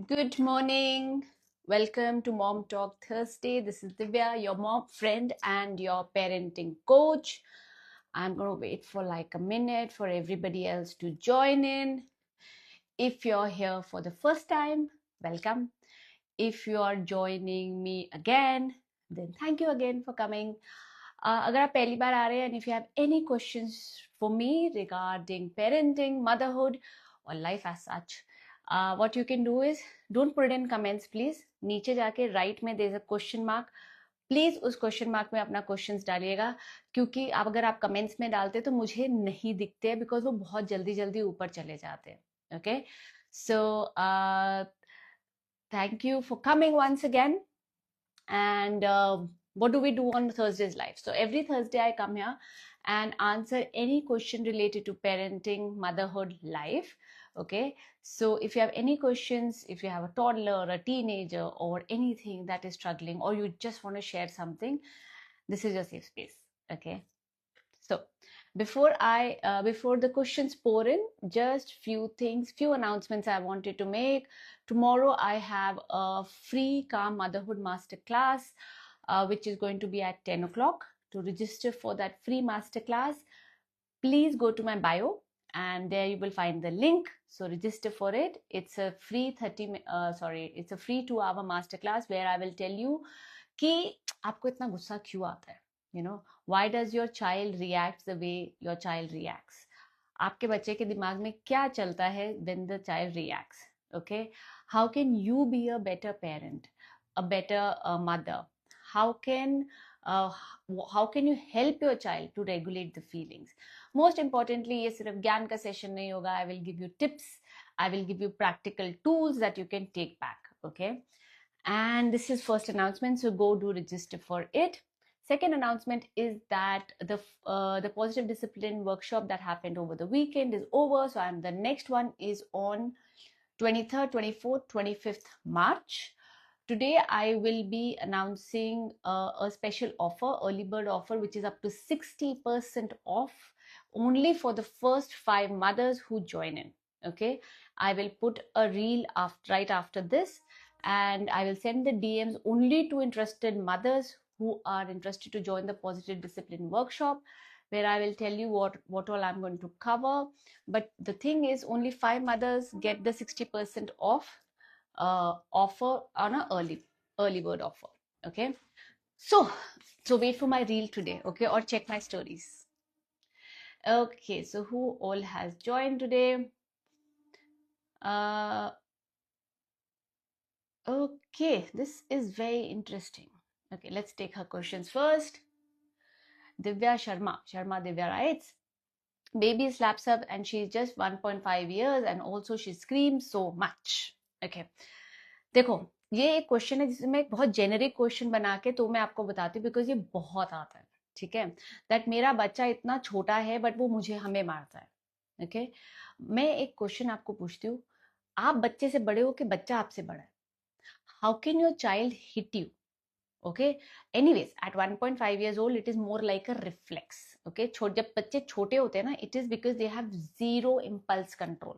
Good morning. Welcome to Mom Talk Thursday. This is Divya, your mom friend and your parenting coach. I'm going to wait for like a minute for everybody else to join in. If you're here for the first time, welcome. If you are joining me again, then thank you again for coming. अगर आप पहली बार आ रहे हैं and if you have any questions for me regarding parenting, motherhood or life as such, what you can do is don't put it in comments please. नीचे जाके right में there's a question mark. Please उस question mark में अपना questions डालिएगा क्योंकि आप अगर आप कमेंट्स में डालते तो मुझे नहीं दिखते हैं बिकॉज वो बहुत जल्दी जल्दी ऊपर चले जाते हैं okay so thank you for coming once again. And what do we do on Thursday's live? So every Thursday I come here and answer any question related to parenting, motherhood, life. Okay, so if you have any questions, if you have a toddler, a teenager, or anything that is struggling, or you just want to share something, this is your safe space. Okay, so before the questions pour in, just few announcements I wanted to make. Tomorrow I have a free Calm Motherhood Masterclass, which is going to be at 10 o'clock. To register for that free masterclass, please go to my bio and there you will find the link. So register for it. It's a free 2-hour masterclass where I will tell you कि आपको इतना गुस्सा क्यों आता है. Why does your child react the way your child reacts? आपके बच्चे के दिमाग में क्या चलता है when the child reacts? Okay, how can you be a better parent, a better mother? How can you help your child to regulate the feelings? Most importantly, ये सिर्फ ज्ञान का सेशन नहीं होगा. I will give you tips. I will give you practical tools that you can take back. Okay, and this is first announcement, so go do register for it. Second announcement is that the positive discipline workshop that happened over the weekend is over. So the next one is on 23rd, 24th, 25th March. Today I will be announcing a special offer, early bird offer, which is up to 60% off only for the first 5 mothers who join in. Okay, I will put a reel right after this, and I will send the DMs only to interested mothers who are interested to join the positive discipline workshop, where I will tell you what all I'm going to cover. But the thing is, only 5 mothers get the 60% off offer on a early bird offer. Okay, so wait for my reel today. Okay, or check my stories. Okay, so who all has joined today? Okay, this is very interesting. Okay, let's take her questions first. Divya Sharma Divya writes, baby slaps up and she's just 1.5 years and also she screams so much. Okay, देखो ये एक question है जिसमें एक बहुत generic question बना के तो मैं आपको बताती हूँ बिकॉज ये बहुत आता है. ठीक है, दैट मेरा बच्चा इतना छोटा है बट वो हमें मारता है. ओके, मैं एक क्वेश्चन आपको पूछती हूँ, आप बच्चे से बड़े हो कि बच्चा आपसे बड़ा है? How can your child hit you? Okay, anyways, at 1.5 years old it is more like a reflex. Okay, जब बच्चे छोटे होते हैं ना, it is because they have zero impulse control.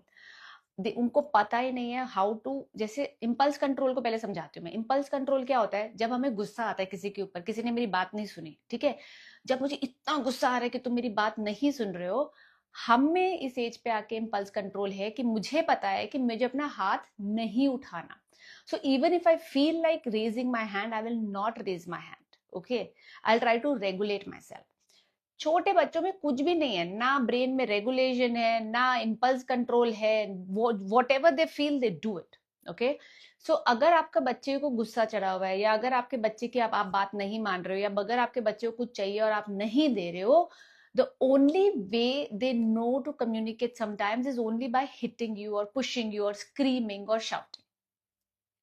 उनको पता ही नहीं है हाउ टू. जैसे इम्पल्स कंट्रोल को पहले समझाती हूँ मैं. इम्पल्स कंट्रोल क्या होता है? जब हमें गुस्सा आता है किसी के ऊपर, किसी ने मेरी बात नहीं सुनी, ठीक है, जब मुझे इतना गुस्सा आ रहा है कि तुम मेरी बात नहीं सुन रहे हो, हम में इस एज पे आके इम्पल्स कंट्रोल है कि मुझे पता है कि मुझे अपना हाथ नहीं उठाना. So even if I feel like raising my hand, I will not raise my hand. Okay, I'll try to regulate myself. छोटे बच्चों में कुछ भी नहीं है, ना ब्रेन में रेगुलेशन है, ना इम्पल्स कंट्रोल है. Whatever they feel they do it. Okay, so अगर आपका बच्चे को गुस्सा चढ़ा हुआ है, या अगर आपके बच्चे की आप बात नहीं मान रहे हो, या अगर आपके बच्चे को कुछ चाहिए और आप नहीं दे रहे हो, the only way they know to communicate sometimes is only by hitting you or pushing you or screaming or shouting.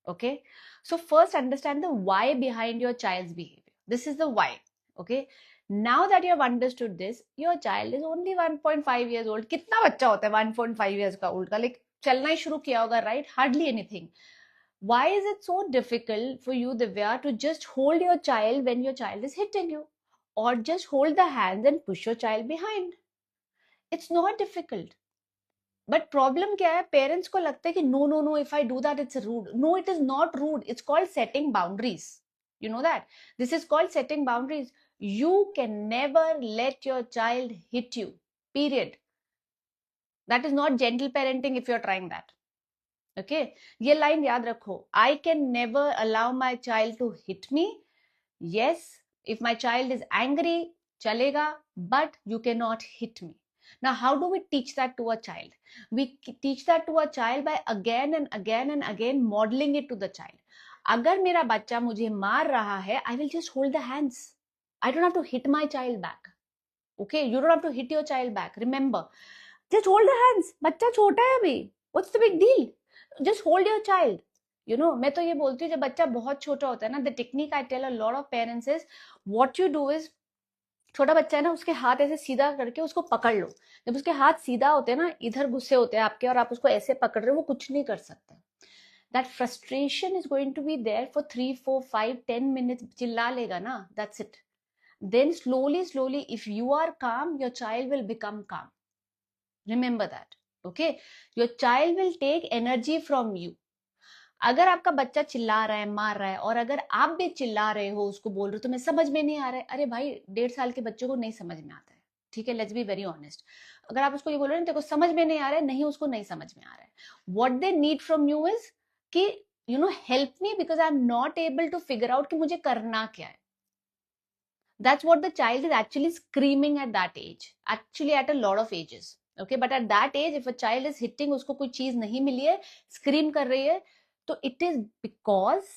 Okay, so first understand the why behind your child's behavior. This is the why. Okay, now that you have understood this, your child is only 1.5 years old. कितना बच्चा होता है 1.5 years का old का? Like चलना ही शुरू किया होगा, right? Hardly anything. Why is it so difficult for you, Divya, to just hold your child when your child is hitting you, or just hold the hands and push your child behind? It's not difficult. But problem क्या है, parents को लगता है कि no no no, if I do that it's rude. No, it is not rude, it's called setting boundaries. You know that this is called setting boundaries. You can never let your child hit you, period. That is not gentle parenting if you're trying that. Okay, ये line याद रखो. I can never allow my child to hit me. Yes, if my child is angry, chalega, but you cannot hit me. Now, how do we teach that to a child? We teach that to a child by again and again and again modeling it to the child. अगर मेरा बच्चा मुझे मार रहा है, I will just hold the hands. I don't have to hit my child back. Okay, you don't have to hit your child back. Remember, just hold the hands. बच्चा छोटा है अभी. What's the big deal? Just hold your child. मैं तो ये बोलती हूँ, जब बच्चा बहुत छोटा होता है ना, the technique I tell a lot of parents is, what you do is, छोटा बच्चा है ना, उसके हाथ ऐसे सीधा करके उसको पकड़ लो. जब उसके हाथ सीधा होते हैं ना, इधर गुस्से होते हैं आपके, और आप उसको ऐसे पकड़ रहे हो, वो कुछ नहीं कर सकते. That frustration is going to be there for 3 4 5 10 minutes. चिल्ला लेगा ना, that's it. Then slowly if you are calm, your child will become calm. Remember that. Okay, your child will take energy from you. अगर आपका बच्चा चिल्ला रहा है, मार रहा है, और अगर आप भी चिल्ला रहे हो, उसको बोल रहे हो, तुम्हें समझ में नहीं आ रहा है, अरे भाई 1.5 साल के बच्चे को नहीं समझ में आता है. ठीक है, लेट्स बी वेरी ऑनेस्ट. अगर आप उसको ये बोल रहे हैं तेरे को समझ में नहीं आ रहा है, नहीं, उसको नहीं समझ में आ रहा है. What they need from you is कि help me because I am not able to figure out कि मुझे करना क्या है. That's what the child is actually screaming at that age, actually at a lot of ages. Okay, but at that age if a child is hitting, usko koi cheez nahi mili hai, scream kar rahi hai, so it is because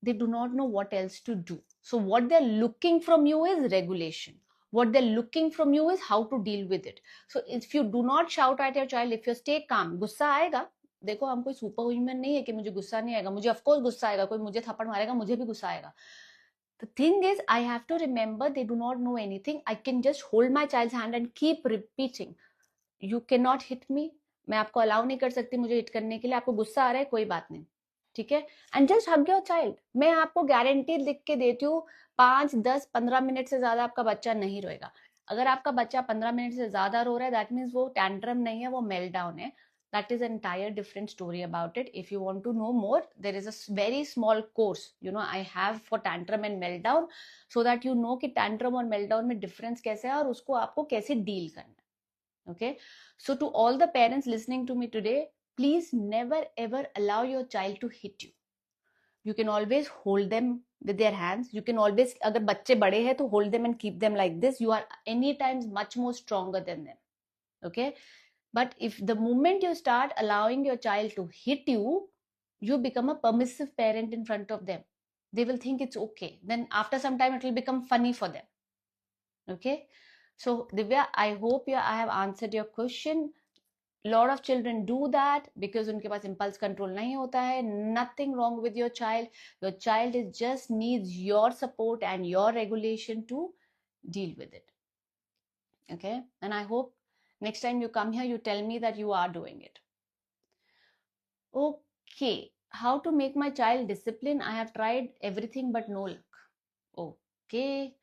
they do not know what else to do. So what they're looking from you is regulation. What they're looking from you is how to deal with it. So if you do not shout at your child, if you stay calm, गुस्सा आएगा. देखो, हम कोई super human नहीं है कि मुझे गुस्सा नहीं आएगा. मुझे ऑफकोर्स गुस्सा आएगा. कोई मुझे थप्पड़ मारेगा, मुझे भी गुस्सा आएगा. The thing is, I have to remember they do not know anything. I can just hold my child's hand and keep repeating. You cannot hit me. मैं आपको अलाउ नहीं कर सकती मुझे हिट करने के लिए. आपको गुस्सा आ रहा है, कोई बात नहीं. ठीक है, and just hug your child. मैं आपको गारंटी लिख के देती हूँ, 5 10 15 मिनट से ज्यादा आपका बच्चा नहीं रोएगा. अगर आपका बच्चा 15 मिनट से ज्यादा रो रहा है, दैट मीन्स वो टैंट्रम नहीं है, वो मेल्टडाउन है. That is an entire different story about it. If you want to know more, there is a very small course I have for tantrum and meltdown, so that you know कि tantrum और meltdown में difference कैसे है और उसको आपको कैसे deal करना है. Okay, so to all the parents listening to me today, please never ever allow your child to hit you. You can always hold them with their hands. You can always, अगर बच्चे बड़े हैं तो hold them and keep them like this. You are any times much more stronger than them. Okay, but if the moment you start allowing your child to hit you, you become a permissive parent in front of them. They will think it's okay. Then after some time, it will become funny for them. Okay, so Divya, I hope I have answered your question. Lot of children do that because उनके पास impulse control नहीं होता है. Nothing wrong with your child. Your child is just needs your support and your regulation to deal with it. Okay, and I hope next time you come here, you tell me that you are doing it. Okay, how to make my child discipline? I have tried everything but no luck. Okay,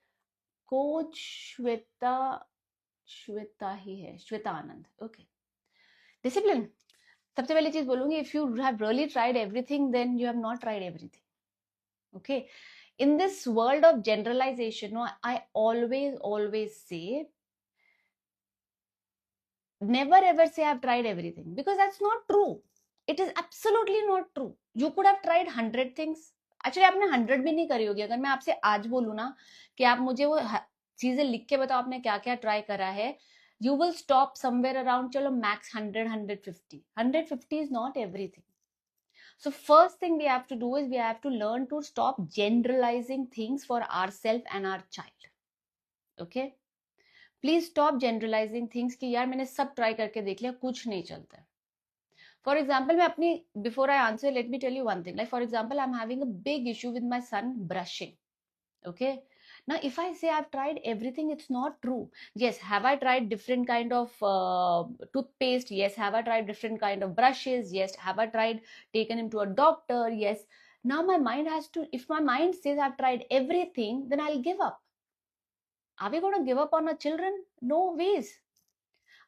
coach Shweta ही है, श्वेता आनंद. Okay, discipline. सबसे पहली चीज बोलूंगी, if you have really tried everything, then you have not tried everything. Okay, in this world of generalization, I always say, never ever say I've tried everything, because that's not true. It is absolutely not true. You could have tried 100 things. Actually, आपने 100 भी नहीं करी होगी. अगर मैं आपसे आज बोलूँ ना कि आप मुझे वो चीजें लिख के बताओ आपने क्या क्या ट्राई करा है, you will stop somewhere around, चलो max 100 150. 150 is not everything. So first thing we have to do is we have to learn to stop generalizing things for ourselves and our child. Okay, please stop generalising things कि यार मैंने सब try करके देख लिया, कुछ नहीं चलता है. फॉर एग्जाम्पल, मैं अपनी, before I answer, let me tell you one thing. Like for example, I am having a big issue with my son brushing. Okay, now if I say I've tried everything, it's not true. Yes, have I tried different kind of toothpaste? Yes. Have I tried different kind of brushes? Yes. Have I tried taken him to a doctor? Yes. Now my mind has to, if my mind says I've tried everything, then I'll give up. Are we going to give up on our children? No ways.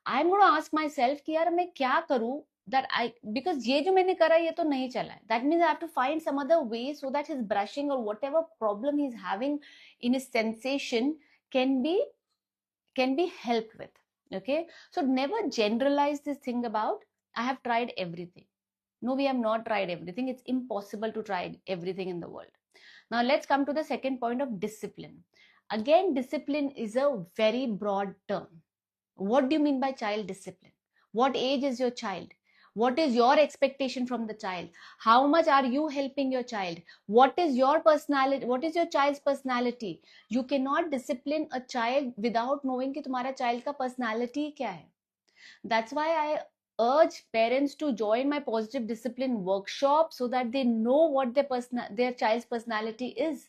I am gonna ask my self कि यार मैं क्या करूं that I, because ये जो मैंने करा ये तो नहीं चला है, that means I have to find some other way so that his brushing or whatever problem he's having in his sensation can be helped with. Okay, so never generalize this thing about I have tried everything. No, we have not tried everything. It's impossible to try everything in the world. Now let's come to the second point of discipline. Again, discipline is a very broad term. What do you mean by child discipline? What age is your child? What is your expectation from the child? How much are you helping your child? What is your personality? What is your child's personality? You cannot discipline a child without knowing कि तुम्हारा child का personality क्या है. That's why I urge parents to join my positive discipline workshop so that they know what their child's personality is.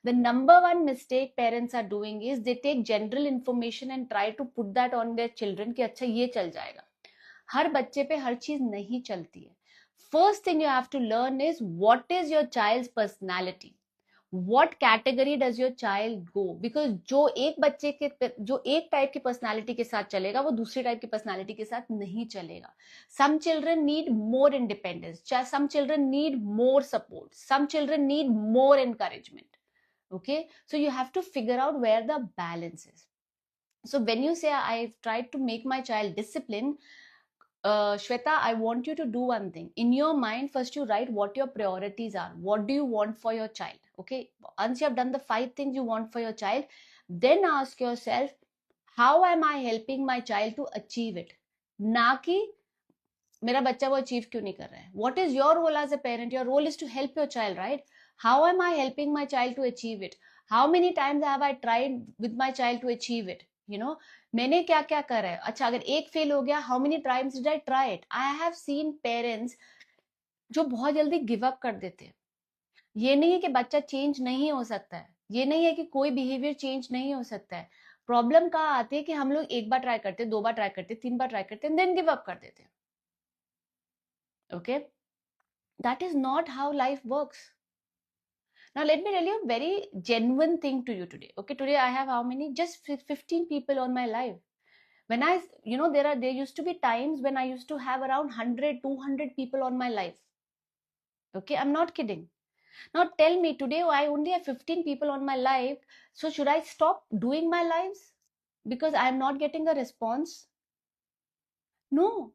The number one mistake parents are doing is they take general information and try to put that on their children कि अच्छा ये चल जाएगा. हर बच्चे पे हर चीज नहीं चलती है. First thing you have to learn is what is your child's personality. What category does your child go? Because जो एक बच्चे के जो एक टाइप की पर्सनालिटी के साथ चलेगा वो दूसरी टाइप की पर्सनालिटी के साथ नहीं चलेगा. Some children need more independence. Some children need more support. Some children need more encouragement. Okay, so you have to figure out where the balance is. So when you say I've tried to make my child disciplined, Shweta, I want you to do one thing. In your mind, first you write what your priorities are. What do you want for your child? Okay, once you have done the 5 things you want for your child, then ask yourself, how am I helping my child to achieve it? ना कि मेरा बच्चा वो achieve क्यों नहीं कर रहा है. What is your role as a parent? Your role is to help your child, right? How am I helping my child to achieve it? How many times have I tried with my child to achieve it? मैंने क्या क्या करा है. अच्छा, अगर एक fail हो गया, how many times did I try it? I have seen parents जो बहुत जल्दी गिव अप कर देते हैं. ये नहीं है कि बच्चा चेंज नहीं हो सकता है, ये नहीं है कि कोई बिहेवियर चेंज नहीं हो सकता है. प्रॉब्लम कहाँ आती है कि हम लोग एक बार ट्राई करते, 2 बार ट्राई करते, 3 बार ट्राई करते, देन गिव अप कर देते हैं. Okay, that is not how life works. Now let me tell you a very genuine thing to you today. Okay, today I have how many? Just 15 people on my live. When there used to be times when I used to have around 100 200 people on my live. Okay, I'm not kidding. Now tell me, today I only have 15 people on my live, so should I stop doing my lives because I am not getting a response? No.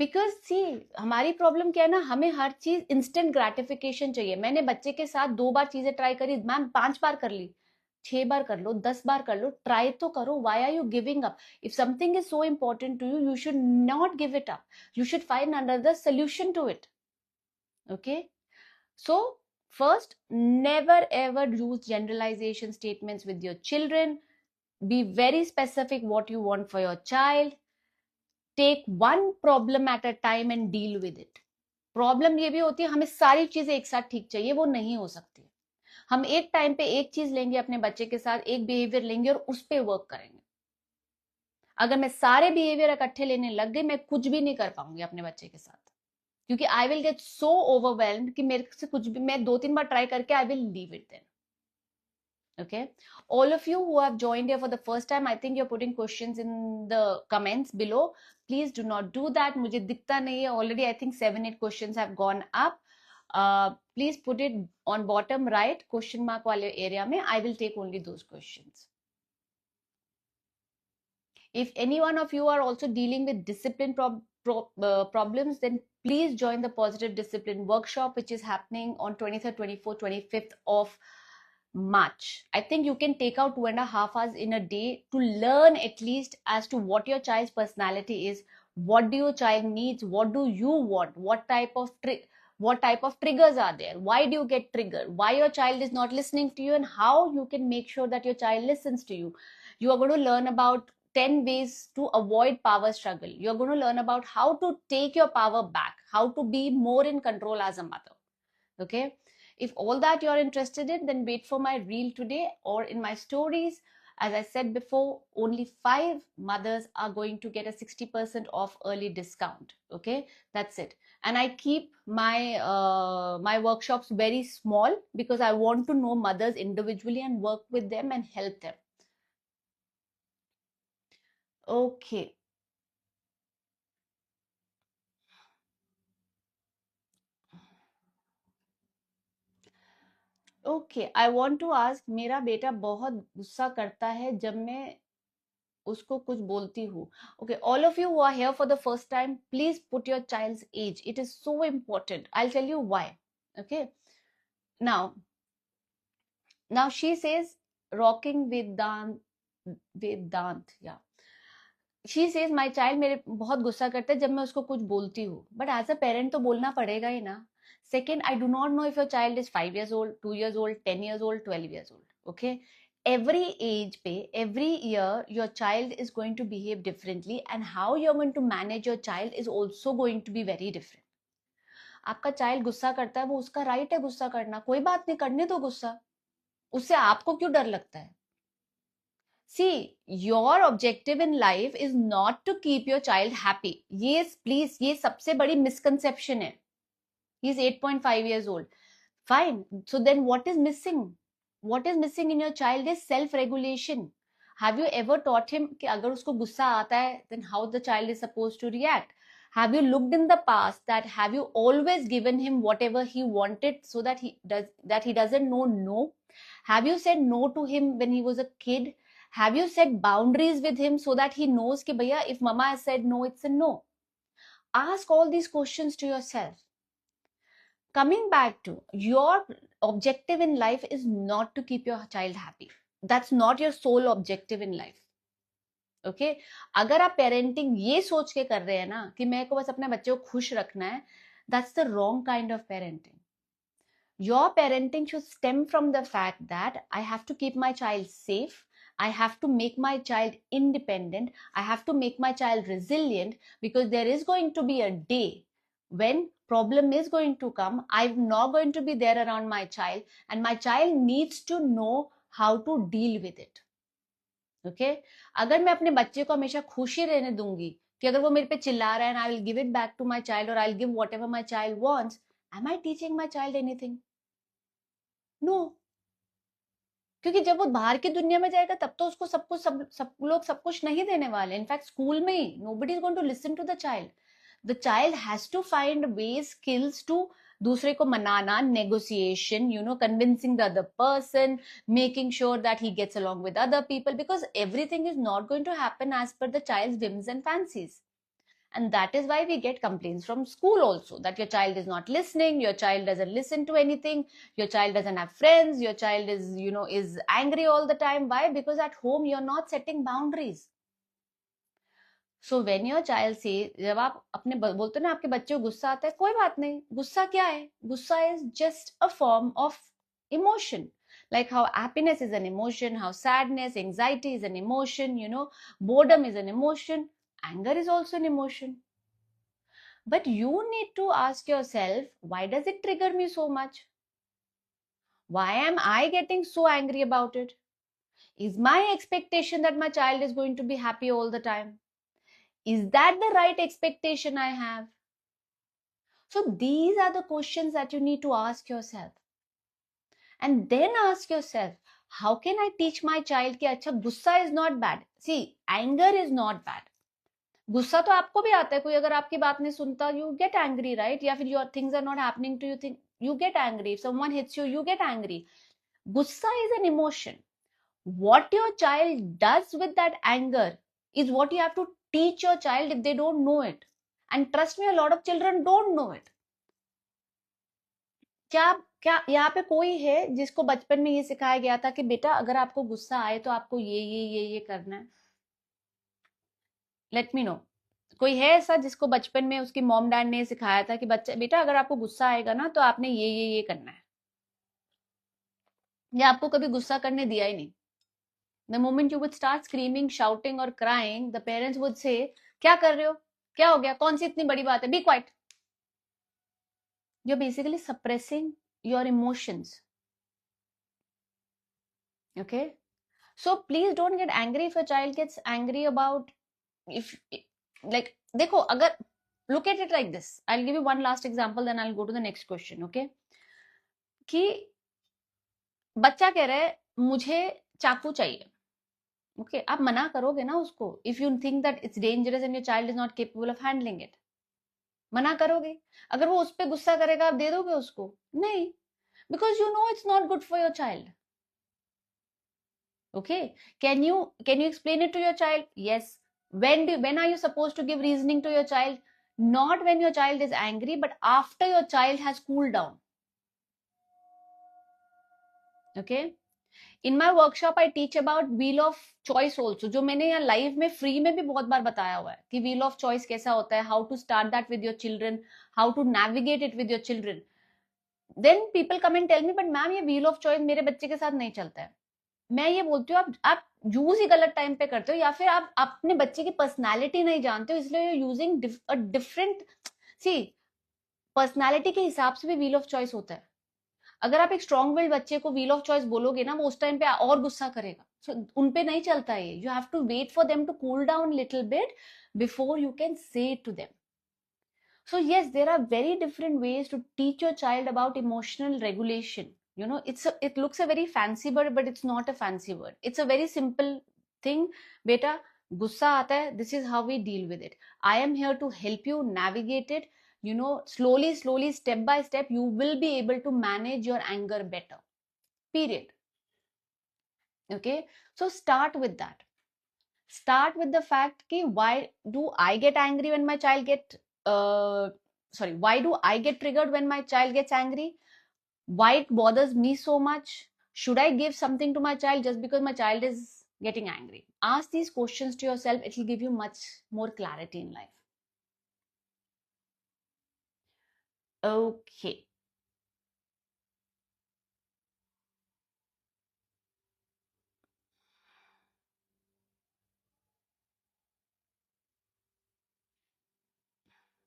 Because see हमारी problem क्या है ना, हमें हर चीज instant gratification चाहिए. मैंने बच्चे के साथ 2 बार चीजें ट्राई करी, मैम 5 बार कर ली, 6 बार कर लो, 10 बार कर लो, ट्राई तो करो. Why are you giving up? If something is so important to you, you should not give it up. You should find another solution to it. Okay, so first, never ever use generalization statements with your children. Be very specific what you want for your child. Take one problem at a time and deal with it. Problem ये भी होती है हमें सारी चीजें एक साथ ठीक चाहिए, वो नहीं हो सकती. हम एक टाइम पे एक चीज लेंगे अपने बच्चे के साथ, एक बिहेवियर लेंगे और उस पर वर्क करेंगे. अगर मैं सारे बिहेवियर इकट्ठे लेने लग गई, मैं कुछ भी नहीं कर पाऊंगी अपने बच्चे के साथ, क्योंकि I will get so overwhelmed कि मेरे से कुछ भी, मैं 2-3 बार ट्राई करके I will leave it then. Okay, all of you who have joined here for the first time, I think you're putting questions in the comments below. Please do not do that. मुझे दिखता नहीं है. Already I think 7-8 questions have gone up. Please put it on bottom right question mark वाले area में. I will take only those questions. If any one of you are also dealing with discipline problems, then please join the positive discipline workshop, which is happening on 23rd, 24th, 25th of March. I think you can take out 2.5 hours in a day to learn at least as to what your child's personality is, what do your child needs, what do you want, what type of triggers are there, why do you get triggered, why your child is not listening to you, and how you can make sure that your child listens to you. You are going to learn about 10 ways to avoid power struggle. You're going to learn about how to take your power back, how to be more in control as a mother. Okay, if all that you're interested in, then wait for my reel today or in my stories. As I said before, only 5 mothers are going to get a 60% off early discount. Okay, that's it. And I keep my workshops very small because I want to know mothers individually and work with them and help them. Okay, okay, I want to ask, मेरा बेटा बहुत गुस्सा करता है जब मैं उसको कुछ बोलती हूँ. Okay, all of you who are here for the first time, please put your child's age. It is so important. I will tell you why. Okay, now she says rocking Vedant, yeah. She says my child मेरे बहुत गुस्सा करता है जब मैं उसको कुछ बोलती हूँ. बट एज अ पेरेंट तो बोलना पड़ेगा ही ना. Second, I do not know if your child is 5 years old, 2 years old, 10 years old, 12 years old. Okay, every age पे, every year your child is going to behave differently and how you're going to manage your child is also going to be very different. आपका child गुस्सा करता है, वो उसका right है गुस्सा करना, कोई बात नहीं, करने दो गुस्सा. उससे आपको क्यों डर लगता है? See, your objective in life is not to keep your child happy. Yes, please, ये सबसे बड़ी misconception है. He is 8.5 years old. Fine. So then what is missing? What is missing in your child is self-regulation. Have you ever taught him कि अगर उसको गुस्सा आता है, then how the child is supposed to react? Have you looked in the past that have you always given him whatever he wanted so that he doesn't know no? Have you said no to him when he was a kid? Have you set boundaries with him so that he knows कि भैया if mama has said no, it's a no? Ask all these questions to yourself. Coming back to your objective in life is not to keep your child happy. That's not your sole objective in life. Okay? अगर आप parenting ये सोच के कर रहे हैं ना कि मेरे को बस अपने बच्चे को खुश रखना है, that's the wrong kind of parenting. Your parenting should stem from the fact that I have to keep my child safe. I have to make my child independent. I have to make my child resilient because there is going to be a day when problem is going to come. I'm not going to be there around my child and my child needs to know how to deal with it. Okay? अगर मैं अपने बच्चे को हमेशा खुशी रहने दूंगी कि अगर वो मेरे पे चिल्ला रहा है and I will give it back to my child or I'll give whatever my child wants, am I teaching my child anything? No. क्योंकि जब वो बाहर की दुनिया में जाएगा तब तो उसको सब लोग सब कुछ नहीं देने वाले. इनफैक्ट स्कूल में ही nobody is going to listen to the child. The child has to find ways, skills to दूसरे को मनाना, negotiation, convincing the other person, making sure that he gets along with other people, because everything is not going to happen as per the child's whims and fancies. And that is why we get complaints from school also that your child is not listening, your child doesn't listen to anything, your child doesn't have friends, your child is angry all the time. Why? Because at home you're not setting boundaries. So when your child say, जब आप अपने बोलते हो ना आपके बच्चे को गुस्सा आता है, कोई बात नहीं. गुस्सा क्या है? गुस्सा is just a form of emotion. Like how happiness is an emotion, how sadness, anxiety is an emotion, boredom is an emotion. Anger is also an emotion. But you need to ask yourself, why does it trigger me so much? Why am I getting so angry about it? Is my expectation that my child is going to be happy all the time? Is that the right expectation I have? So these are the questions that you need to ask yourself. And then ask yourself, how can I teach my child कि अच्छा गुस्सा is not bad? See, anger is not bad. गुस्सा तो आपको भी आता है. कोई अगर आपकी बात नहीं सुनता, you get angry, right? या फिर your things are not happening to you, you get angry. If someone hits you, you get angry. Gussa is an emotion. What your child does with that anger is what you have to teach your child if they don't know it. And trust me, a lot of children don't know it. क्या यहाँ पे कोई है जिसको बचपन में ये सिखाया गया था कि बेटा अगर आपको गुस्सा आए तो आपको ये करना है? Let me know. कोई है ऐसा जिसको बचपन में उसकी मॉम डैड ने सिखाया था कि बच्चा बेटा अगर आपको गुस्सा आएगा ना तो आपने ये करना है, या आपको कभी गुस्सा करने दिया ही नहीं? The moment you would start screaming, shouting or crying, the parents would say, क्या कर रहे हो, क्या हो गया, कौन सी इतनी बड़ी बात है, be quiet. You're basically suppressing your emotions. Okay? So please don't get angry if your child gets angry about, if like देखो, अगर look at it like this. I'll give you one last example, then I'll go to the next question. Okay? कि बच्चा कह रहा है मुझे चाकू चाहिए. Okay, आप मना करोगे ना उसको. If you think that it's dangerous and your child is not capable of handling it, मना करोगे. अगर वो उस पर गुस्सा करेगा आप दे दोगे उसको? नहीं. because you know it's not good for your child. Okay, can you explain it to your child? Yes. When are you supposed to give reasoning to your child? Not when your child is angry, but after your child has cooled down. Okay, in my workshop I teach about wheel of choice also, जो मैंने यहाँ live में free में भी बहुत बार बताया हुआ है कि wheel of choice कैसा होता है, how to start that with your children, how to navigate it with your children. Then people come and tell me, but ma'am ये wheel of choice मेरे बच्चे के साथ नहीं चलता है. मैं ये बोलती हूँ आप यूज ही गलत टाइम पे करते हो, या फिर आप अपने बच्चे की पर्सनालिटी नहीं जानते हो, इसलिए you using a different. See, personality के हिसाब से भी व्हील ऑफ चॉइस होता है. अगर आप एक स्ट्रॉन्ग विल्ड बच्चे को व्हील ऑफ चॉइस बोलोगे ना, वो उस टाइम पे और गुस्सा करेगा. सो उन पे नहीं चलता है. You have to wait for them to cool down little bit before you can say to them. So yes, there are very different ways to teach your child about emotional regulation. You know, it looks a very fancy word, but it's not a fancy word. It's a very simple thing. Beta, gussa aata hai, this is how we deal with it. I am here to help you navigate it. You know, slowly, step by step, you will be able to manage your anger better. Period. Okay, so start with that. Start with the fact ki why do I get angry when my child why do I get triggered when my child gets angry? Why it bothers me so much? Should I give something to my child just because my child is getting angry? Ask these questions to yourself. It will give you much more clarity in life. Okay.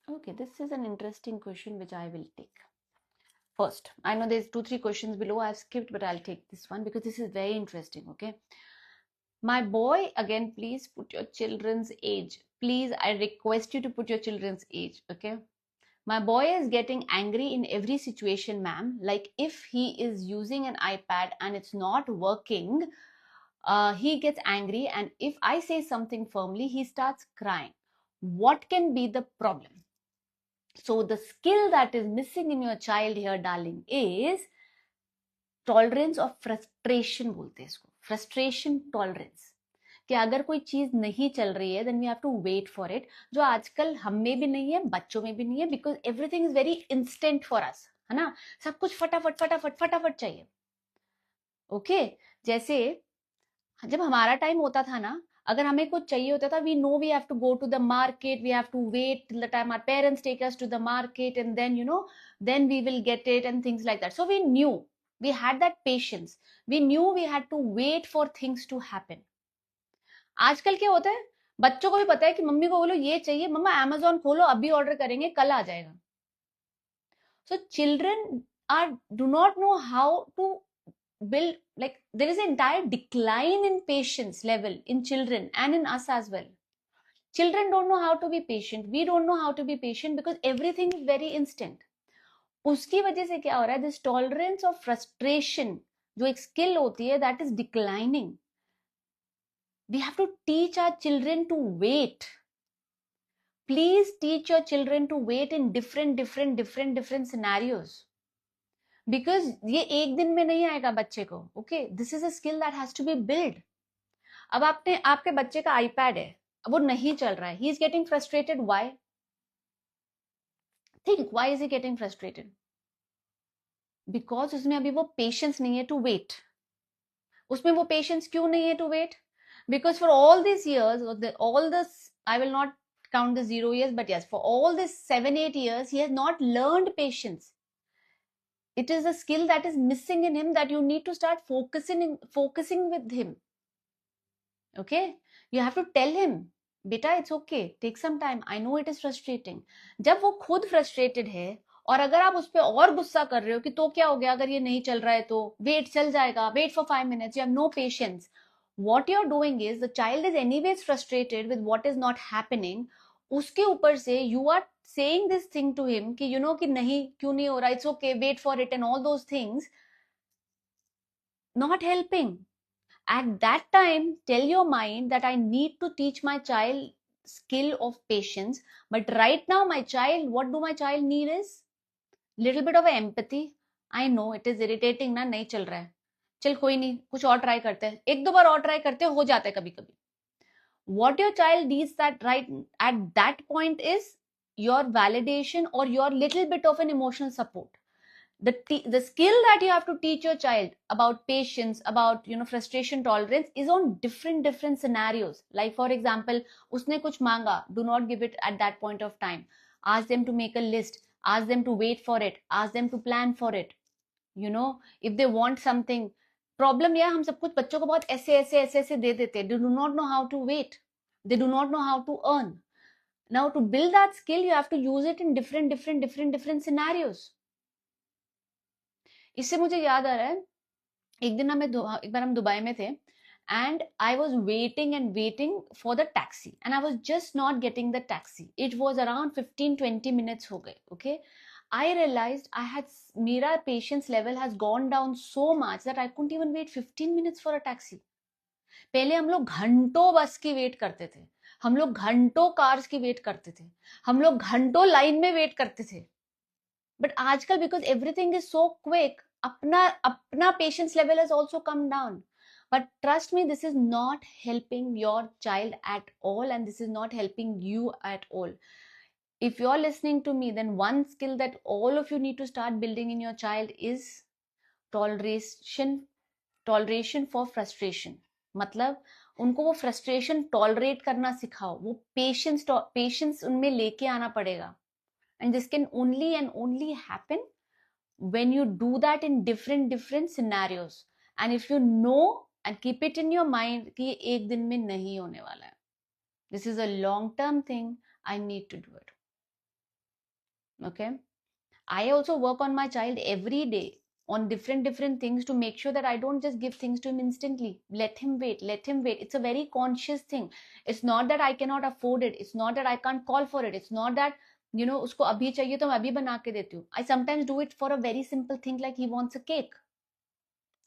Okay, this is an interesting question which I will take. First, I know there's 2-3 questions below I've skipped, but I'll take this one because this is very interesting. Okay. My boy, again, please put your children's age. Please, I request you to put your children's age. Okay. My boy is getting angry in every situation, ma'am. Like if he is using an iPad and it's not working, he gets angry. And if I say something firmly, he starts crying. What can be the problem? So the skill that is missing in your child here, darling, is tolerance of frustration बोलते हैं इसको. Frustration tolerance, कि अगर कोई चीज नहीं चल रही है then we have to wait for it, जो आजकल हम में भी नहीं है, बच्चों में भी नहीं है, because everything is very instant for us, है ना. सब कुछ फटाफट फटाफट फटाफट चाहिए. ओके जैसे जब हमारा टाइम होता था ना, अगर हमें कुछ चाहिए होता था, we know we have to go to the market, we have to wait till the time our parents take us to the market and then then we will get it and things like that. So we knew, we had that patience, we knew we had to wait for things to happen. आजकल क्या होता है, बच्चों को भी पता है कि मम्मी को बोलो ये चाहिए, मम्मा Amazon खोलो अभी ऑर्डर करेंगे कल आ जाएगा. So children do not know how to build, like there is an entire decline in patience level in children and in us as well. Children don't know how to be patient, we don't know how to be patient because everything is very instant. उसकी वजह से क्या हो रहा है, this tolerance of frustration जो एक skill होती है, that is declining. We have to teach our children to wait. Please teach your children to wait in different scenarios, because ये एक दिन में नहीं आएगा बच्चे को. Okay, this is a skill that has to be build. अब आपके बच्चे का आईपैड है, वो नहीं चल रहा है, he is getting frustrated. Why? Think, why is he getting frustrated? Because उसमें अभी वो पेशेंस नहीं है टू वेट. उसमें वो पेशेंस क्यों नहीं है to wait? Because for all this years, all this, I will not count the 0 years, but yes, for all this 7-8 years he has not learned patience. It is a skill that is missing in him that you need to start focusing with him. Okay, you have to tell him, beta it's okay, take some time, I know it is frustrating. जब वो खुद frustrated है और अगर आप उस पर और गुस्सा कर रहे हो कि तो क्या हो गया अगर ये नहीं चल रहा है तो वेट चल जाएगा, wait for 5 minutes, you have no patience. What you're doing is the child is anyways frustrated with what is not happening. उसके ऊपर से you are saying this thing to him कि कि नहीं, क्यों नहीं हो रहा, it's okay, wait for it and all those things, not helping. At that time, tell your mind that I need to teach my child skill of patience. But right now, my child, what do my child need is little bit of empathy. I know it is irritating ना, नहीं चल रहा है, चल कोई नहीं, कुछ और ट्राई करते हैं, एक दो बार और ट्राई करते हैं, हो जाता है कभी कभी. What your child needs that right at that point is your validation or your little bit of an emotional support. The skill that you have to teach your child about patience, about frustration tolerance is on different scenarios. Like for example, usne kuch manga, do not give it at that point of time. Ask them to make a list, ask them to wait for it, ask them to plan for it. If they want something, problem यह हम सब कुछ बच्चों को बहुत ऐसे ऐसे ऐसे ऐसे दे देते हैं. They do not know how to wait, they do not know how to earn. Now to build that skill you have to use it in different scenarios. इससे मुझे याद आ रहा है, एक दिन एक बार हम दुबई में थे, and I was waiting for the taxi, and I was just not getting the taxi. It was around 15-20 minutes हो गए. Okay, I realized मेरा patience level has gone down so much that I couldn't even wait 15 minutes for a taxi. पहले हम लोग घंटों बस की wait करते थे, हम लोग घंटों कार्स की वेट करते थे, हम लोग घंटों लाइन में वेट करते थे. बट आजकल because everything is so quick, अपना patience level has also come down. But trust me, this is not helping your child at all, and this is not helping you at all. If you're listening to me, then one skill that all of you need to start building in your child is toleration for frustration. मतलब उनको वो frustration tolerate करना सिखाओ, वो patience उनमें लेके आना पड़ेगा. And this can only and only happen when you do that in different scenarios, and if you know and keep it in your mind कि ये एक दिन में नहीं होने वाला है, this is a long term thing, I need to do it. Okay, I also work on my child every day on different things to make sure that I don't just give things to him instantly. Let him wait. It's a very conscious thing. It's not that I cannot afford it, it's not that I can't call for it, it's not that उसको अभी चाहिए तो मैं अभी बना के देती हूँ. I sometimes do it for a very simple thing, like he wants a cake.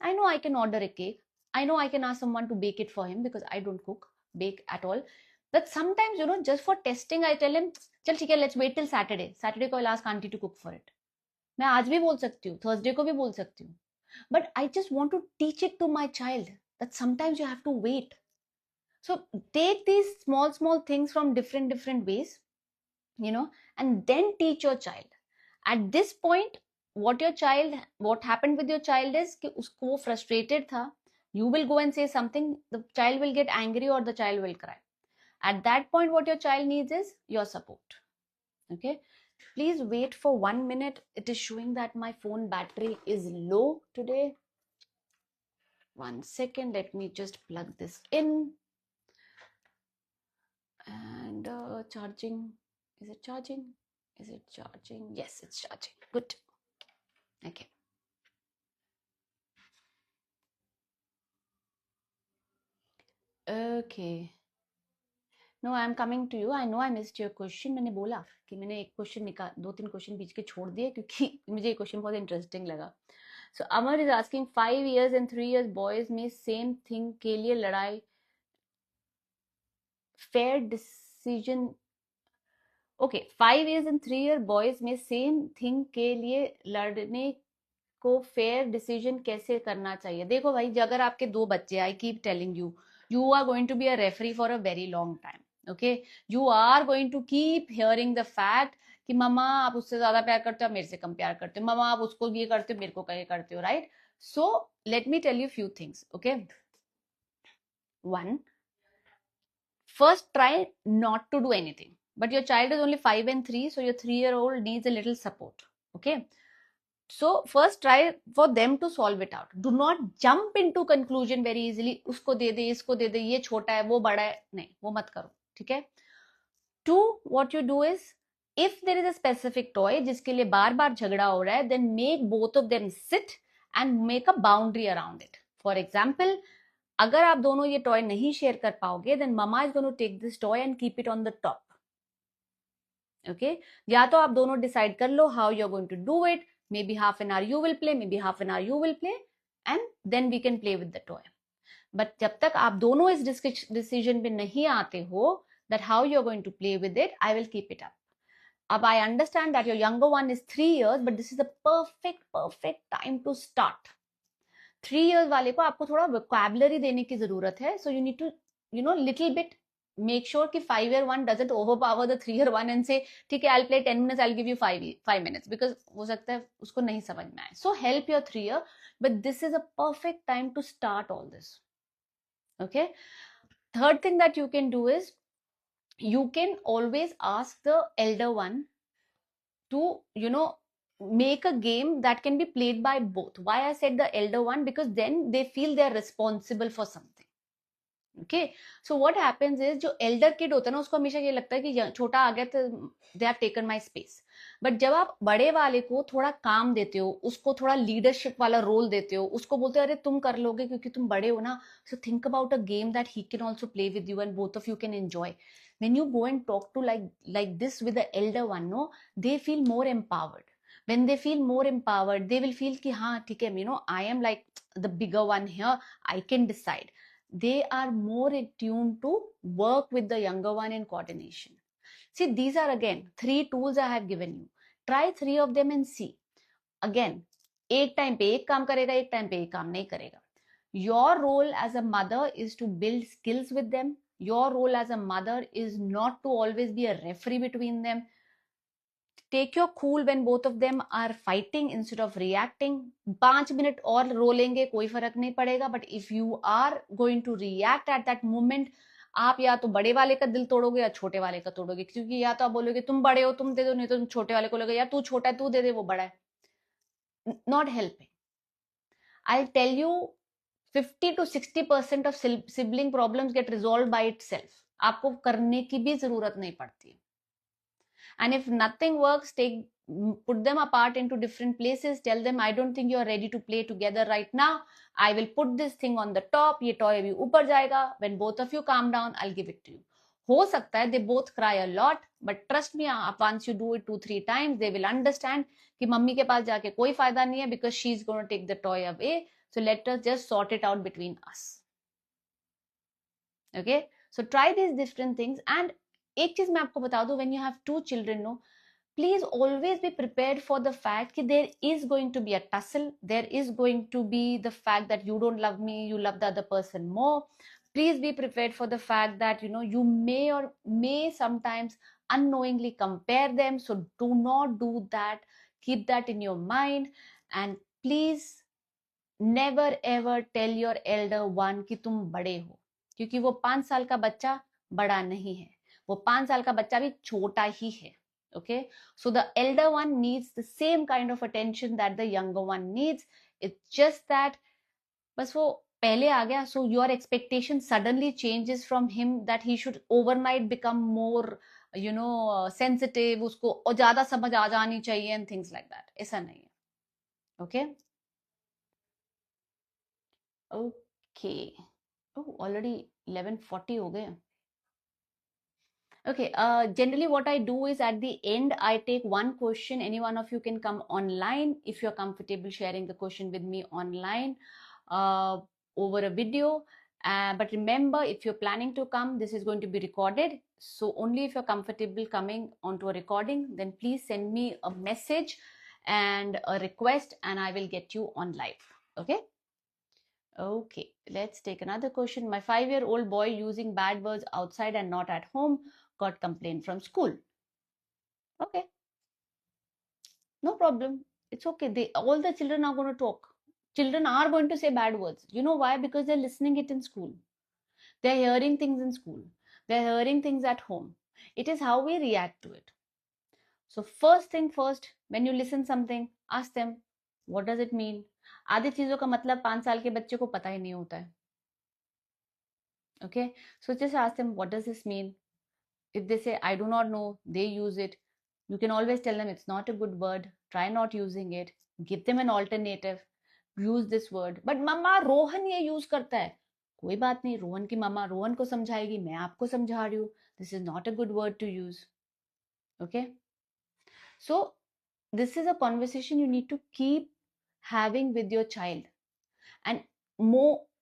I know I can order a cake, I know I can ask someone to bake it for him because I don't bake at all. But sometimes just for testing I tell him, चल ठीक है, let's wait till Saturday को I'll ask auntie to cook for it. मैं आज भी बोल सकती हूँ, थर्सडे को भी बोल सकती हूँ. But I just want to teach it to my child that sometimes you have to wait. So take these small things from different ways, and then teach your child. At this point, what happened with your child is कि उसको वो frustrated था. You will go and say something, the child will get angry or the child will cry. At that point, what your child needs is your support. Okay, please wait for 1 minute. It is showing that my phone battery is low today. 1 second, let me just plug this in. And charging, is it charging? Yes, it's charging. Good. Okay. No, I'm coming to you. I know I missed your question. मैंने बोला कि मैंने एक question 2-3 question बीच के छोड़ दिए क्योंकि मुझे ये क्वेश्चन बहुत इंटरेस्टिंग लगा. So Amar is asking 5 years and 3 years boys में same thing के लिए लड़ाई, fair decision. Okay, 5 years and 3 year boys में same thing के लिए लड़ने को फेयर डिसीजन कैसे करना चाहिए? देखो भाई, अगर आपके 2 बच्चे, I keep telling you, you are going to be a referee for a very long time. Okay, you are going to keep hearing the fact कि मम्मा आप उससे ज्यादा प्यार करते हो, मेरे से कम प्यार करते हो, मम्मा आप उसको ये करते हो, मेरे को ये करते हो, right? So let me tell you few things. Okay, 1, first try not to do anything, but your child is only 5 and 3, so your 3-year-old needs a little support. Okay, so first try for them to solve it out. Do not jump into conclusion very easily. उसको दे दे, इसको दे दे, ये छोटा है वो बड़ा है, नहीं, वो मत करो. ठीक है? 2, what you do is, if there is a specific toy जिसके लिए बार बार झगड़ा हो रहा है, then make both of them sit and make a boundary around it. For example, अगर आप दोनों ये टॉय नहीं शेयर कर पाओगे, then mama is going to take this toy and keep it on the top. Okay, या तो आप दोनों डिसाइड कर लो how you're going to do it. Maybe half an hour you will play, maybe half an hour you will play, and then we can play with the toy. But जब तक आप दोनों इस डिसीजन पे नहीं आते हो that how you're going to play with it, I will keep it up. अब I understand that your younger one is 3 years, but this is the perfect time to start. 3 years वाले को आपको थोड़ा vocabulary देने की जरूरत है. So you need to, little bit make sure कि 5-year one doesn't overpower the 3-year one and say, ठीक है, I'll play 10 minutes, I'll give you 5 minutes, because हो सकता है उसको नहीं समझ में आए. So help your 3-year, but this is a perfect time to start all this. Okay. Third thing that you can do is, you can always ask the elder one to, make a game that can be played by both. Why I said the elder one? Because then they feel they're responsible for something. Okay, so what happens is, जो elder kid होता है ना, उसको हमेशा ये लगता है कि छोटा आ गया तो they have taken my space. But जब आप बड़े वाले को थोड़ा काम देते हो, उसको थोड़ा लीडरशिप वाला रोल देते हो, उसको बोलते हो अरे तुम कर लोगे क्योंकि तुम बड़े हो ना, so think about a game that he can also play with you and both of you can enjoy. When you go and talk to like this with the elder one, no, they feel more empowered. When they feel more empowered, they will feel कि हाँ ठीक है, I am like the bigger one here, I can decide. They are more attuned to work with the younger one in coordination. See, these are again 3 tools I have given you. Try 3 of them and see. Again, एक time पे एक काम करेगा, एक time पे एक काम नहीं करेगा. Your role as a mother is to build skills with them. Your role as a mother is not to always be a referee between them. Take your cool when both of them are fighting instead of reacting. 5 minute और रो लेंगे, कोई फर्क नहीं पड़ेगा. But if you are going to react at that moment, आप या तो बड़े वाले का दिल तोड़ोगे या छोटे वाले का तोड़ोगे, क्योंकि या तो आप बोलोगे तुम बड़े हो तुम दे दो, नहीं तो तुम छोटे वाले को लोगे यार तू छोटा है तू दे दे, वो बड़ा है. Not helping. I'll tell you, 50 to 60% of sibling problems get resolved by itself. आपको करने की भी जरूरत नहीं पड़ती. And if nothing works, put them apart into different places. Tell them, I don't think you are ready to play together right now. I will put this thing on the top. ये toy अभी ऊपर जाएगा. When both of you calm down, I'll give it to you. हो सकता है they both cry a lot, but trust me, once you do it 2-3 times, they will understand कि mummy के पास जाके कोई फायदा नहीं है, because she's going to take the toy away. So let us just sort it out between us. Okay, so try these different things. And एक चीज मैं आपको बता दूं, when you have 2 children, no, please always be prepared for the fact that there is going to be a tussle. There is going to be the fact that you don't love me, you love the other person more. Please be prepared for the fact that you may sometimes unknowingly compare them. So do not do that. Keep that in your mind. And please never ever tell your elder one कि तुम बड़े हो, क्योंकि वो 5 साल का बच्चा बड़ा नहीं है, वो 5 साल का बच्चा भी छोटा ही है. Okay, so the elder one needs the same kind of attention that the younger one needs. It's just that बस वो पहले आ गया, so your expectation suddenly changes from him that he should overnight become more sensitive, उसको और ज्यादा समझ आ जानी चाहिए and things like that. ऐसा नहीं है. Okay. Okay. Oh, already 11:40 हो गए. Okay, generally what I do is at the end, I take one question. Any one of you can come online if you're comfortable sharing the question with me online over a video. But remember, if you're planning to come, this is going to be recorded. So only if you're comfortable coming onto a recording, then please send me a message and a request and I will get you on live. Okay? Okay, let's take another question. My 5-year-old boy using bad words outside and not at home got complaint from school. Okay, no problem. It's okay. All the children are going to talk. Children are going to say bad words. You know why? Because they're listening it in school. They're hearing things in school. They're hearing things at home. It is how we react to it. So first thing first, when you listen something, ask them, what does it mean? आधी चीजों का मतलब 5 साल के बच्चे को पता ही नहीं होता है. Okay, so just ask them, what does this mean? If they say, I do not know, they use it. You can always tell them it's not a good word. Try not using it. Give them an alternative. Use this word. But mama, Rohan ये use करता है. कोई बात नहीं, रोहन की मम्मा रोहन को समझाएगी, मैं आपको समझा रही हूँ. This is not a good word to use. Okay? So, this is a conversation you need to keep having with your child. And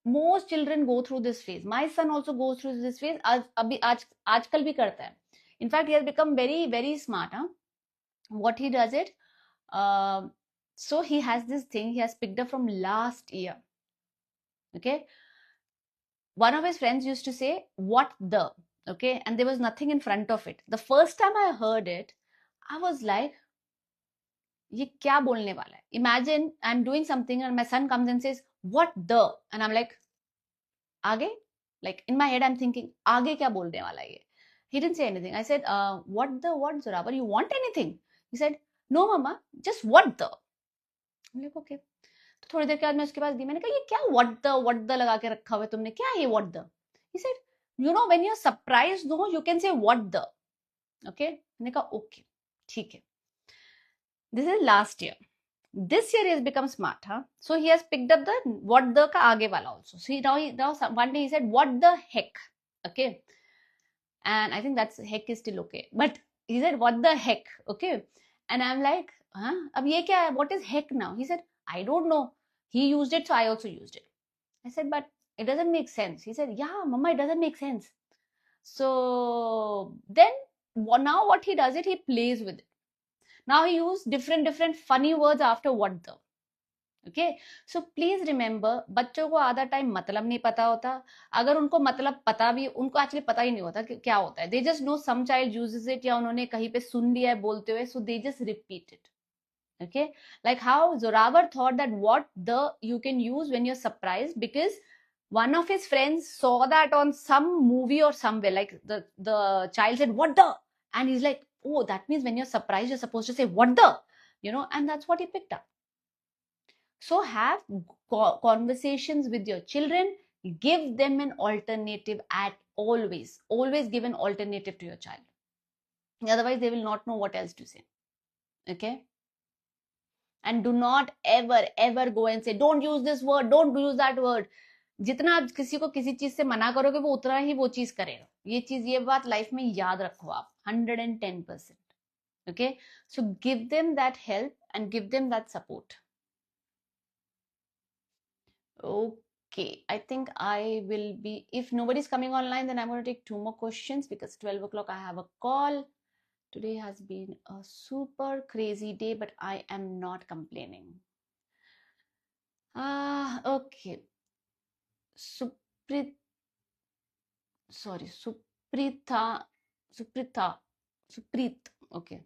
most children go through this phase. My son also goes through this phase. आजकल भी करता है. In fact, he has become very, very smart. Huh? what he does it, so he has this thing he has picked up from last year. Okay, one of his friends used to say what the, okay, and there was nothing in front of it. The first time I heard it, I was like, ये क्या बोलने वाला है? Imagine I'm doing something and my son comes and says what the, and I'm like, आगे, like in my head I'm thinking आगे क्या बोलने वाला है ये. He didn't say anything. I said, what the what, Zorabar, you want anything? He said, no mama, just what the. I'm like, okay. तो थोड़ी देर के बाद मैं उसके पास दी, मैंने कहा ये क्या what the लगा के रखा हुआ है तुमने, क्या है ये what the? He said, you know when you're surprised, no, you can say what the. Okay, मैंने कहा okay, ठीक है. This is last year. This year he has become smart, huh? So he has picked up the what the ka aage wala also. So now one day he said what the heck, okay, and I think that's heck is still okay, but he said what the heck, okay, and I'm like, huh? Ab ye kya hai? What is heck now? He said, I don't know. He used it, so I also used it. I said, but it doesn't make sense. He said, yeah, mama, it doesn't make sense. So then now what he does it, he plays with it. Now he used different funny words after what the. Okay, so please remember, बच्चों को आधा time मतलब नहीं पता होता. अगर उनको मतलब पता भी, उनको एक्चुअली पता ही नहीं होता कि क्या होता है. They just know some child uses it, या उन्होंने कहीं पे सुन लिया है बोलते हुए, so they just repeat it. Okay, like how Zoravar thought that what the you can use when you're surprised, because one of his friends saw that on some movie or somewhere, like the child said what the, and he's like, oh, that means when you're surprised you're supposed to say what the, and that's what he picked up. So have conversations with your children. Give them an alternative at always. Always give an alternative to your child. Otherwise, they will not know what else to say. Okay? And do not ever go and say, don't use this word, don't use that word. जितना आप किसी को किसी चीज से मना करोगे, वो उतना ही वो चीज करेगा. ये बात लाइफ में याद रखो आप, 110%. Okay? So give them that help and give them that support. Okay, I think I will be, if nobody's coming online, then I'm going to take 2 more questions, because 12 o'clock I have a call. Today has been a super crazy day, but I am not complaining. Okay. Supreet, Supreet. Okay.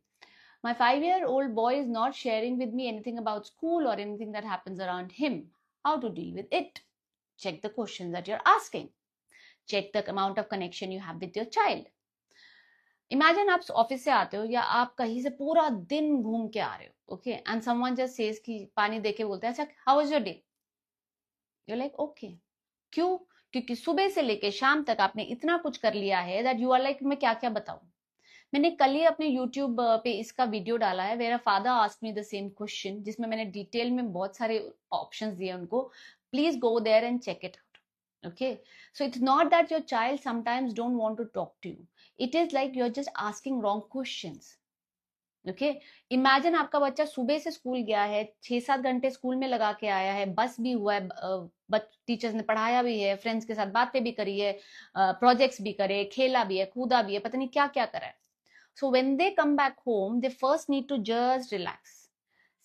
My 5-year-old boy is not sharing with me anything about school or anything that happens around him. How to deal with it? Check the questions that you're asking. Check the amount of connection you have with your child. Imagine आप office से आते हो, या आप कहीं से पूरा दिन घूम के आ रहे हो, okay, and someone just says कि पानी देके बोलते हैं, अच्छा how was your day? You like okay. क्यों? क्योंकि सुबह से लेके शाम तक आपने इतना कुछ कर लिया है दैट यू आर लाइक, मैं क्या क्या बताऊं. मैंने कल ही अपने यूट्यूब पे इसका वीडियो डाला है, मेरा father asked me the same question, जिसमें मैंने डिटेल में बहुत सारे ऑप्शंस दिए उनको. Please go there and check it. Okay, so it's not that your child sometimes don't want to talk to you. It is like you're just asking wrong questions. Okay, imagine आपका बच्चा सुबह से school गया है, 6-7 घंटे school में लगा के आया है, बस भी हुआ है, टीचर्स ने पढ़ाया भी है, फ्रेंड्स के साथ बातें भी करी है, प्रोजेक्ट्स भी करे, खेला भी है, कूदा भी है, पता नहीं क्या क्या करा है. So when they come back home, they first need to just relax.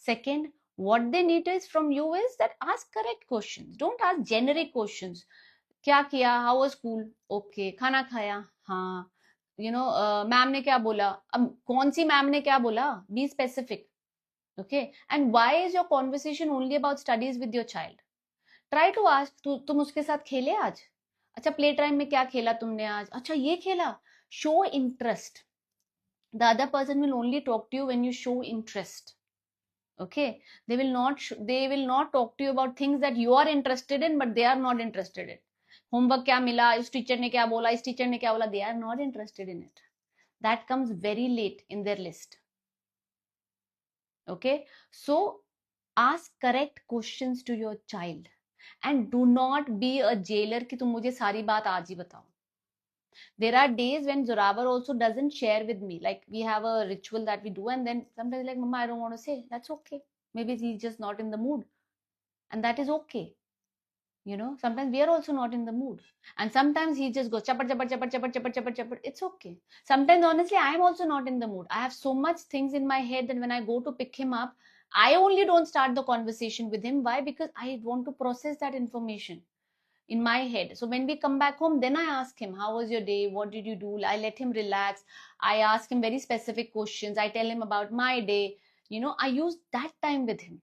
Second, what they need is from you is that ask correct questions. Don't ask generic questions. क्या किया, हाउ वाज स्कूल, ओके, खाना खाया, हाँ, ma'am ने क्या बोला. अब कौन सी मैम ने क्या बोला, be specific. Okay, and why is your conversation only about studies with your child? Try to ask, तुम उसके साथ खेले आज? अच्छा, प्ले टाइम में क्या खेला तुमने आज? अच्छा, ये खेला. Show interest. The other person will only talk to you when you show interest. Okay, they will not talk to you about things that you are interested in, but they are not interested in. Homework क्या मिला, इस teacher ने क्या बोला, इस teacher ने क्या बोला, they are not interested in it. That comes very late in their list. Okay, so ask correct questions to your child and do not be a jailer कि तुम मुझे सारी बात आज ही बताओ. There are days when Zoravar also doesn't share with me. Like we have a ritual that we do, and then sometimes like, Mama, I don't want to say. That's okay. Maybe he's just not in the mood, and that is okay. Sometimes we are also not in the mood, and sometimes he just goes chapat chapat chapat chapat chapat chapat chapat. It's okay. Sometimes honestly I am also not in the mood. I have so much things in my head that when I go to pick him up, I only don't start the conversation with him. Why? Because I want to process that information in my head. So when we come back home, then I ask him, how was your day, what did you do? I let him relax. I ask him very specific questions. I tell him about my day. I use that time with him.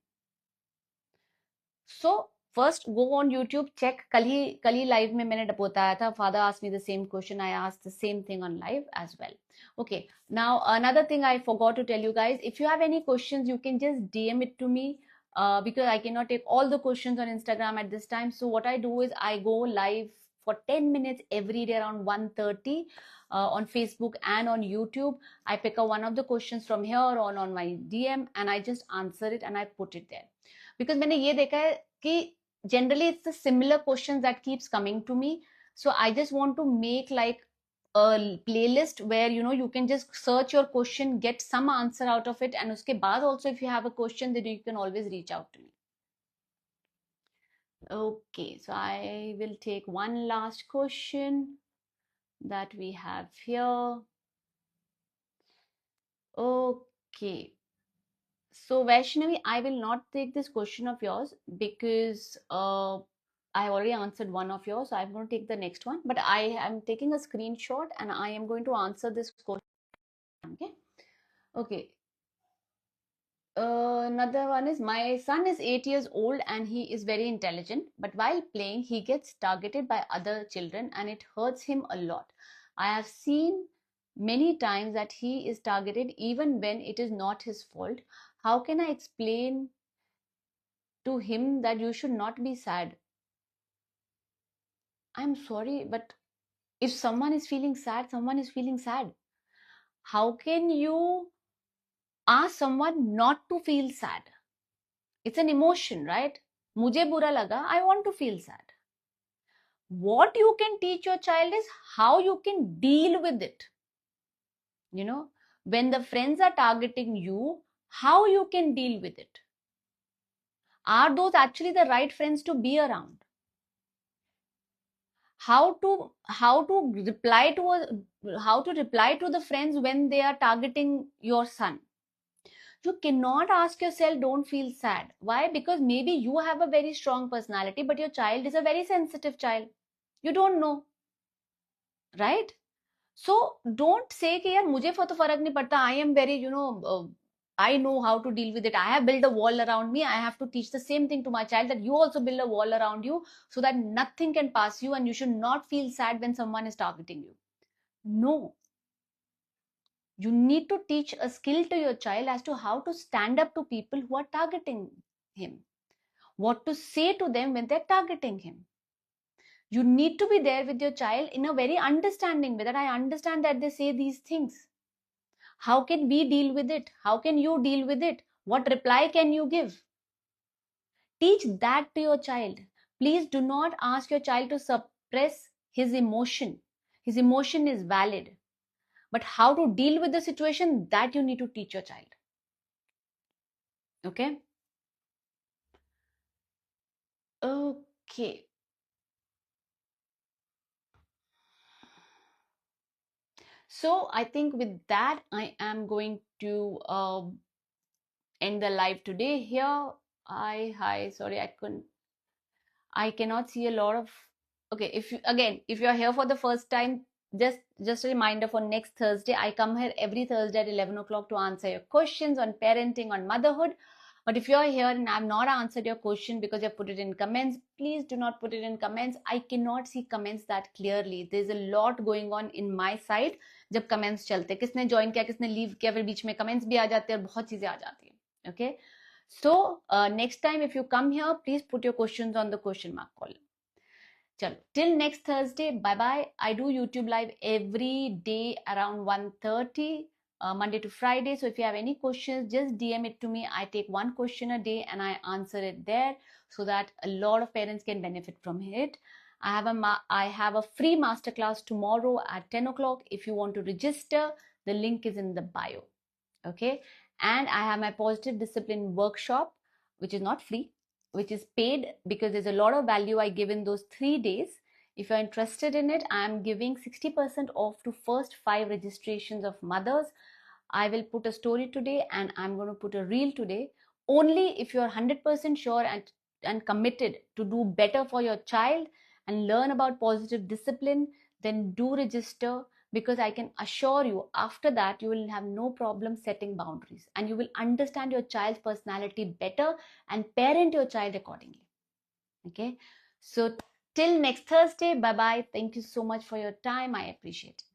So first go on YouTube, check. कल ही live में मैंने बताया था. Father asked me the same question. I asked the same thing on live as well. Okay. Now another thing I forgot to tell you guys. If you have any questions, you can just DM it to me. Because I cannot take all the questions on Instagram at this time. So what I do is I go live for 10 minutes every day around 1:30 on Facebook and on YouTube. I pick up one of the questions from here on my DM and I just answer it and I put it there. Because मैंने ये देखा है कि generally it's the similar questions that keeps coming to me. So I just want to make like a playlist where you can just search your question, get some answer out of it, and uske baad also if you have a question, then you can always reach out to me. Okay, so I will take one last question that we have here. Okay. So Vaishnavi, I will not take this question of yours because I already answered one of yours. So I'm going to take the next one. But I am taking a screenshot and I am going to answer this question. Okay. Okay. Another one is my son is 8 years old and he is very intelligent. But while playing, he gets targeted by other children and it hurts him a lot. I have seen many times that he is targeted even when it is not his fault. How can I explain to him that you should not be sad? I'm sorry, but if someone is feeling sad, someone is feeling sad. How can you ask someone not to feel sad? It's an emotion, right? Mujhe bura laga, I want to feel sad. What you can teach your child is how you can deal with it. When the friends are targeting you, how you can deal with it. Are those actually the right friends to be around? How to reply to the friends when they are targeting your son. You cannot ask yourself don't feel sad. Why? Because maybe you have a very strong personality but your child is a very sensitive child. You don't know, right? So don't say कि यार मुझे तो फर्क नहीं पड़ता. I am very I know how to deal with it. I have built a wall around me. I have to teach the same thing to my child, that you also build a wall around you so that nothing can pass you and you should not feel sad when someone is targeting you. No. You need to teach a skill to your child as to how to stand up to people who are targeting him. What to say to them when they're targeting him. You need to be there with your child in a very understanding way, that I understand that they say these things. How can we deal with it? How can you deal with it? What reply can you give? Teach that to your child. Please do not ask your child to suppress his emotion. His emotion is valid. But how to deal with the situation, that you need to teach your child. Okay? Okay. So I think with that, I am going to end the live today here. Hi, sorry, I cannot see a lot of. Okay, if you're here for the first time, just a reminder for next Thursday. I come here every Thursday at 11 o'clock to answer your questions on parenting, on motherhood. But if you're here and I've not answered your question because you put it in comments, please do not put it in comments. I cannot see comments that clearly. There's a lot going on in my side. जब comments चलते, किसने join किया, किसने leave किया, फिर बीच में comments भी आ जाते हैं और बहुत चीजें आ जाती हैं. Okay. So next time if you come here, please put your questions on the question mark column. Chalo, till next Thursday, bye bye. I do YouTube live every day around 1:30, Monday to Friday. So if you have any questions, just DM it to me. I take one question a day and I answer it there so that a lot of parents can benefit from it. I have a free masterclass tomorrow at 10 o'clock. If you want to register, the link is in the bio. Okay. And I have my positive discipline workshop, which is not free. which is paid, because there's a lot of value I give in those 3 days. If you're interested in it, I'm giving 60% off to first 5 registrations of mothers. I will put a story today and I'm going to put a reel today. Only if you're 100% sure and committed to do better for your child and learn about positive discipline, then do register, because I can assure you after that you will have no problem setting boundaries and you will understand your child's personality better and parent your child accordingly. Okay, so till next Thursday, bye bye. Thank you so much for your time. I appreciate it.